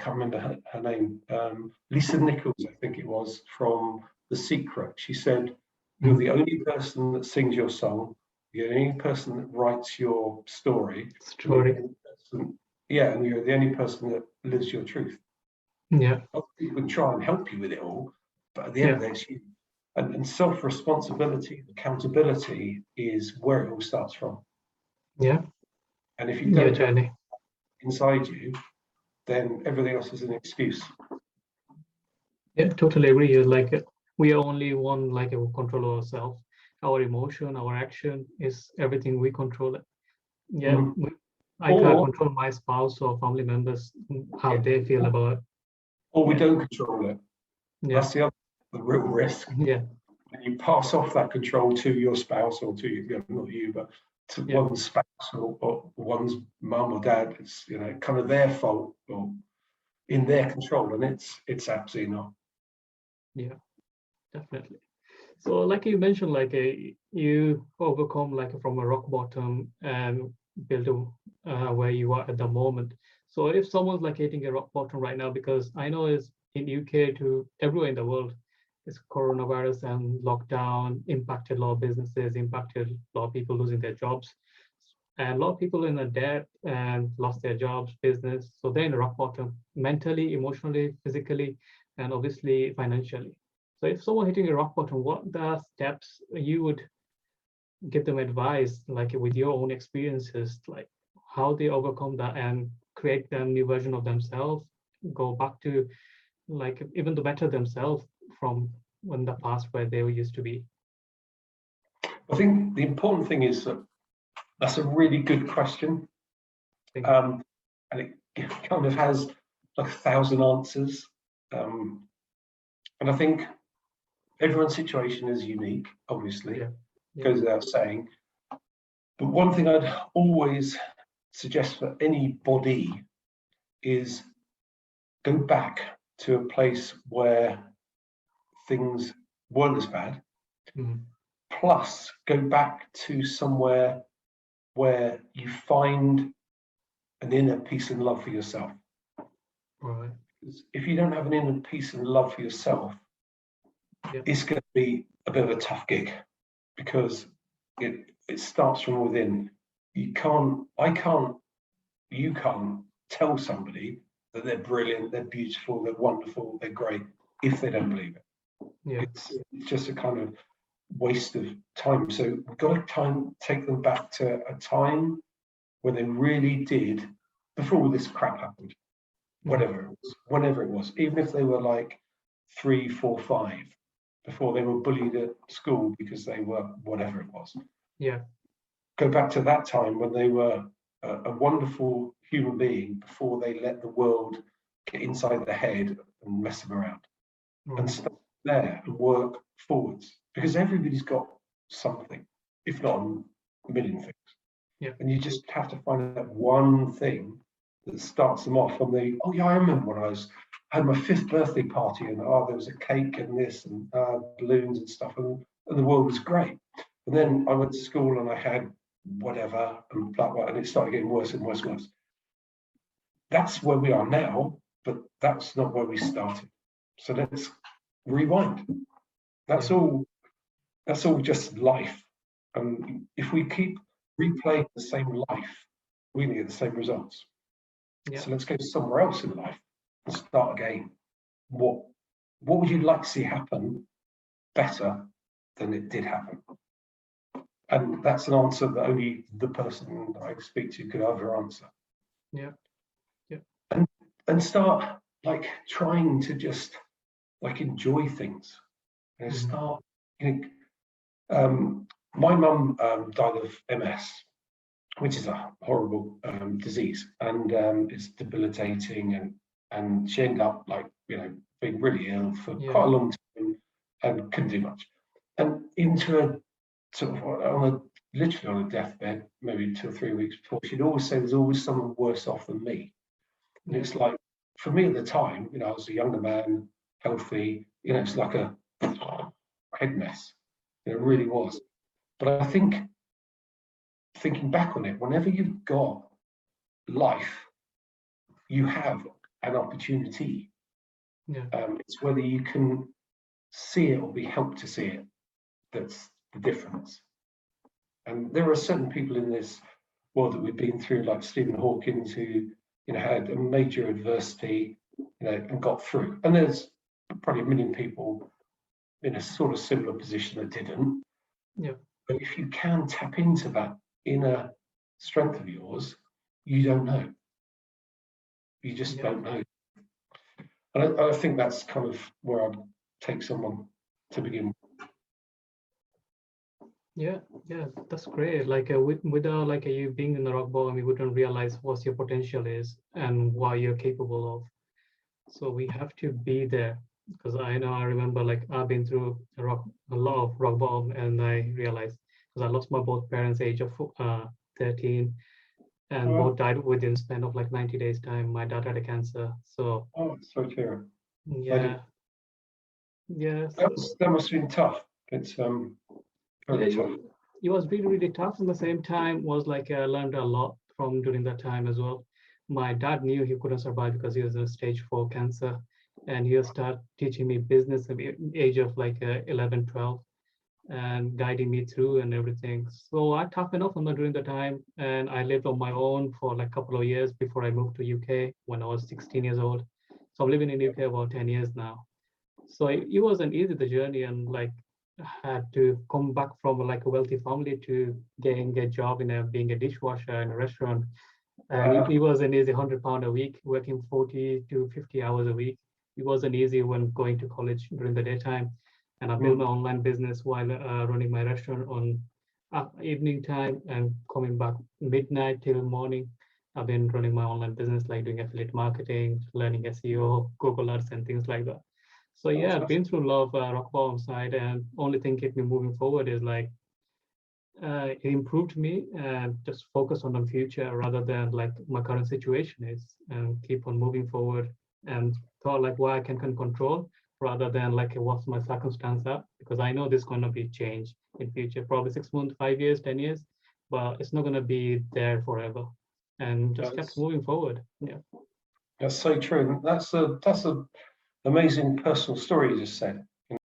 can't remember her name, Lisa Nichols, I think it was, from The Secret. She said, you're the only person that sings your song, you're the only person that writes your story. And you're the only person that lives your truth. Yeah. People would try and help you with it all, but at the end of the day, it's you. And self-responsibility, accountability is where it all starts from. Yeah. And if you don't have it inside you, then everything else is an excuse. Yeah, totally agree. Like we are only one, like who control ourselves. Our emotion, our action is everything we control it. Yeah, I can't control my spouse or family members, how they feel about it. Or we don't control it. Yeah. That's the real risk. Yeah. And you pass off that control to your spouse or to not you, but to one's spouse or one's mum or dad. It's kind of their fault or in their control, and it's absolutely not. Yeah, definitely. So like you mentioned, like you overcome like from a rock bottom and build to where you are at the moment. So if someone's like hitting a rock bottom right now, because I know it's in UK to everywhere in the world, this coronavirus and lockdown impacted a lot of businesses, impacted a lot of people losing their jobs, and a lot of people in a debt and lost their jobs, business. So they're in a rock bottom, mentally, emotionally, physically, and obviously financially. So if someone hitting a rock bottom, what the steps you would give them advice, like with your own experiences, like how they overcome that and create a new version of themselves, go back to like even the better themselves from when the past where they used to be? I think the important thing is that that's a really good question. And it kind of has like 1,000 answers. And I think everyone's situation is unique, obviously, goes without saying. But one thing I'd always suggest for anybody is go back to a place where things weren't as bad. Plus, go back to somewhere where you find an inner peace and love for yourself. Right. If you don't have an inner peace and love for yourself, it's going to be a bit of a tough gig, because it starts from within. You can't tell somebody that they're brilliant, they're beautiful, they're wonderful, they're great if they don't believe it. It's just a kind of waste of time. So we've got to take them back to a time where they really did, before all this crap happened, whenever it was, even if they were like 3, 4, 5, before they were bullied at school because they were whatever it was. Go back to that time when they were a wonderful human being before they let the world get inside their head and mess them around. And start there and work forwards, because everybody's got something, if not a million things. And you just have to find that one thing that starts them off on the, I remember when I had my 5th birthday party, and there was a cake and this and balloons and stuff, and the world was great. And then I went to school and I had whatever and blah, blah, and it started getting worse and worse and worse. That's where we are now, but that's not where we started. So let's rewind. That's all just life. And if we keep replaying the same life, we're going to get the same results. So let's go somewhere else in life and start again. What would you like to see happen better than it did happen? And that's an answer that only the person that I speak to could ever answer. And start like trying to just like enjoy things. And start. My mum died of MS, which is a horrible disease, and it's debilitating, and she ended up being really ill for quite a long time and couldn't do much. And into a sort of literally on a deathbed, maybe 2 or 3 weeks before, she'd always say there's always someone worse off than me. And it's like, for me at the time, I was a younger man, healthy, it's like a head mess. It really was. But I think, thinking back on it, whenever you've got life, you have an opportunity. Yeah. It's whether you can see it or be helped to see it that's the difference. And there are certain people in this world that we've been through, like Stephen Hawkins, who had a major adversity, and got through. And there's probably a million people in a sort of similar position that didn't. Yeah. But if you can tap into that inner strength of yours, you don't know. You just don't know. And I think that's kind of where I'd take someone to begin. Yeah, that's great. Like without like you being in the rock bottom, you wouldn't realize what your potential is and what you're capable of. So we have to be there, because I remember like I've been through a lot of rock bottom, and I realized, because I lost my both parents age of 13, and both died within span of like 90 days time. My dad had a cancer. So so terrible. yeah. That must have been tough. It's very tough. It was really, really tough. At the same time, was like I learned a lot from during that time as well. My dad knew he couldn't survive because he was in stage 4 cancer, and he started teaching me business at the age of like 11, 12, and guiding me through and everything. So I toughened up during the time, and I lived on my own for like a couple of years before I moved to UK when I was 16 years old. So I'm living in UK about 10 years now. So it wasn't easy, the journey, and like had to come back from like a wealthy family to getting a job in being a dishwasher in a restaurant. And it wasn't easy, £100 a week, working 40 to 50 hours a week. It wasn't easy when going to college during the daytime. And I built my online business while running my restaurant on evening time and coming back midnight till morning. I've been running my online business, like doing affiliate marketing, learning SEO, Google Ads, and things like that. So yeah, I've been through a lot of rock bottom side, and only thing kept me moving forward is like it improved me and just focus on the future rather than like my current situation is, and keep on moving forward and thought like what I can control rather than like what's my circumstance are, because I know there's going to be change in future, probably 6 months, 5 years, 10 years, but it's not going to be there forever, and just kept moving forward. Yeah, that's so true. That's a amazing personal story you just said.